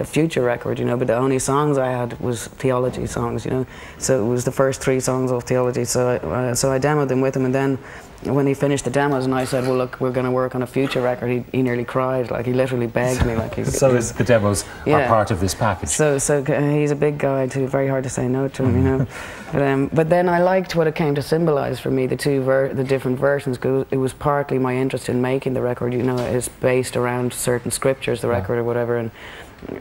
a future record, you know, but the only songs I had was theology songs, you know, so it was the first 3 songs of theology, so I demoed them with him, and then when he finished the demos and I said, well look, we're going to work on a future record, he nearly cried, like he literally begged me. Like so is the demos are part of this package? So he's a big guy too, very hard to say no to him, you know. But then I liked what it came to symbolise for me, the different versions, because it was partly my interest in making the record, you know, it's based around certain scriptures, the record or whatever, and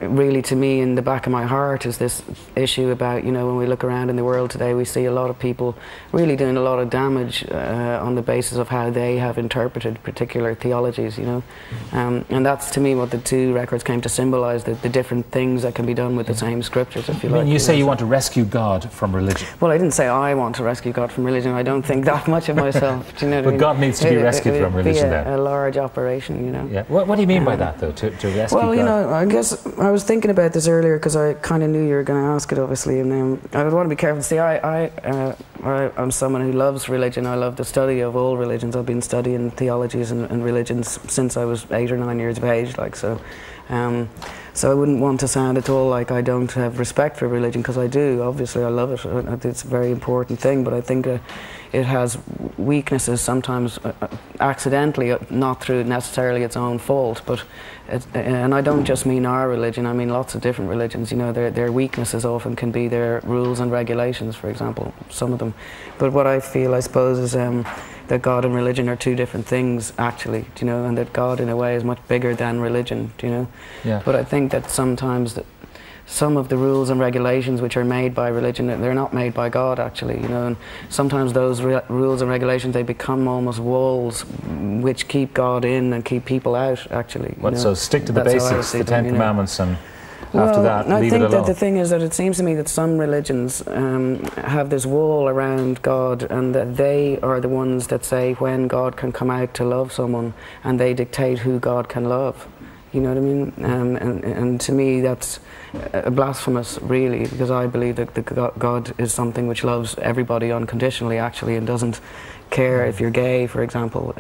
really to me in the back of my heart is this issue about, you know, when we look around in the world today, we see a lot of people really doing a lot of damage on the basis of how they have interpreted particular theologies, you know, and that's to me what the 2 records came to symbolise, the different things that can be done with the same scriptures, if you like. You say you want to rescue God from religion. Well, I didn't say I want to rescue God from religion. I don't think that much of myself. Do you know what I mean? But God needs to be rescued from religion then. A large operation, you know. Yeah. What do you mean by that, though, to rescue God? Well, you know, I guess I was thinking about this earlier because I kind of knew you were going to ask it, obviously, and I would want to be careful. See, I'm someone who loves religion. I love the study of all religions. I've been studying theologies and religions since I was 8 or 9 years of age, like so. So I wouldn't want to sound at all like I don't have respect for religion, because I do. Obviously, I love it. It's a very important thing, but I think it has weaknesses sometimes accidentally, not through necessarily its own fault. But and I don't just mean our religion. I mean lots of different religions. You know, their weaknesses often can be their rules and regulations, for example, some of them. But what I feel, I suppose, is that God and religion are 2 different things, actually, do you know, and that God in a way is much bigger than religion, do you know. Yeah. But I think that sometimes some of the rules and regulations which are made by religion, they're not made by God, actually, you know, and sometimes those rules and regulations, they become almost walls which keep God in and keep people out, actually. So stick to the basics, the 10 Commandments, and after that, leave it alone. I think that the thing is that it seems to me that some religions have this wall around God, and that they are the ones that say when God can come out to love someone, and they dictate who God can love. You know what I mean? And to me that's blasphemous, really, because I believe that God is something which loves everybody unconditionally, actually, and doesn't care if you're gay, for example.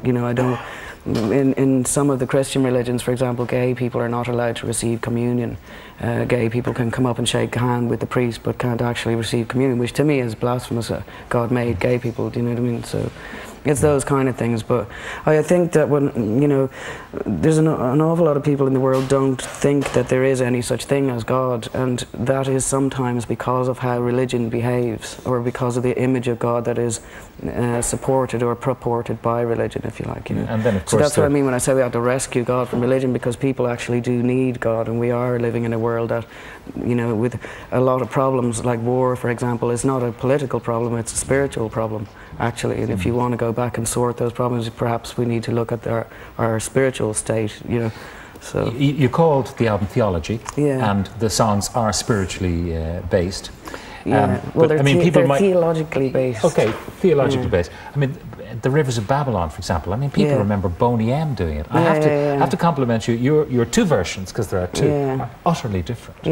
You know, I don't. In some of the Christian religions, for example, gay people are not allowed to receive communion. Gay people can come up and shake a hand with the priest, but can't actually receive communion, which to me is blasphemous. God made gay people. Do you know what I mean? So it's those kind of things. But I think that when, you know, there's an awful lot of people in the world don't think that there is any such thing as God, and that is sometimes because of how religion behaves, or because of the image of God that is supported or purported by religion, if you like. You know? And then, of course, so that's what I mean when I say we have to rescue God from religion, because people actually do need God, and we are living in a world that, you know, with a lot of problems, like war, for example, is not a political problem, it's a spiritual problem, actually. And if you want to go back and sort those problems, perhaps we need to look at our spiritual state, you know. So you called the album Theology, and the songs are spiritually based. Yeah, well, I mean, people might theologically based. Okay, theologically based. I mean, the Rivers of Babylon, for example. I mean, people remember Boney M doing it. I have to compliment you. Your 2 versions, because there are 2, are utterly different.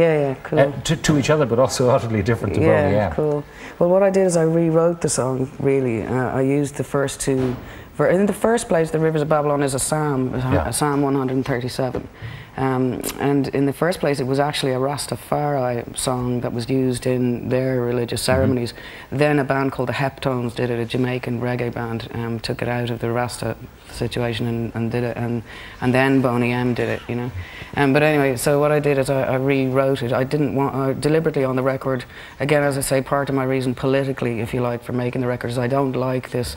Cool. To each other, but also utterly different to Boney M. Cool. Well, what I did is I rewrote the song. Really, I used the first 2. In the first place, the Rivers of Babylon is a psalm, Psalm 137. And in the first place, it was actually a Rastafari song that was used in their religious ceremonies. Then a band called the Heptones did it, a Jamaican reggae band, took it out of the Rasta situation and did it, and then Boney M did it, you know. But anyway, so what I did is I rewrote it. I didn't want, deliberately on the record, again, as I say, part of my reason politically, if you like, for making the record is I don't like this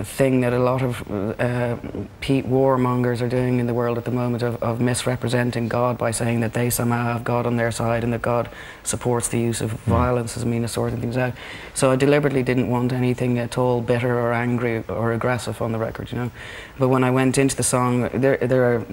thing that a lot of warmongers are doing in the world at the moment of misrepresenting God by saying that they somehow have God on their side and that God supports the use of violence as a mean of sorting things out. So I deliberately didn't want anything at all bitter or angry or aggressive on the record, you know. But when I went into the song, there are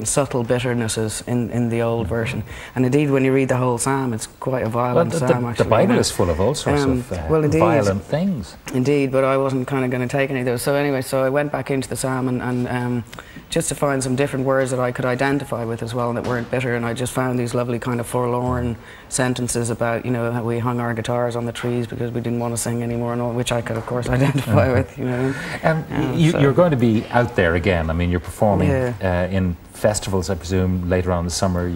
subtle bitternesses in the old version. And indeed, when you read the whole psalm, it's quite a violent psalm, actually. The Bible is full of all sorts of well, indeed, violent things. Indeed, but I wasn't kind of going to take take any of those. So anyway, so I went back into the psalm and just to find some different words that I could identify with as well and that weren't bitter, and I just found these lovely kind of forlorn sentences about, you know, how we hung our guitars on the trees because we didn't want to sing anymore and all, which I could of course identify with, you know. You're going to be out there again. I mean, you're performing in festivals, I presume, later on in the summer.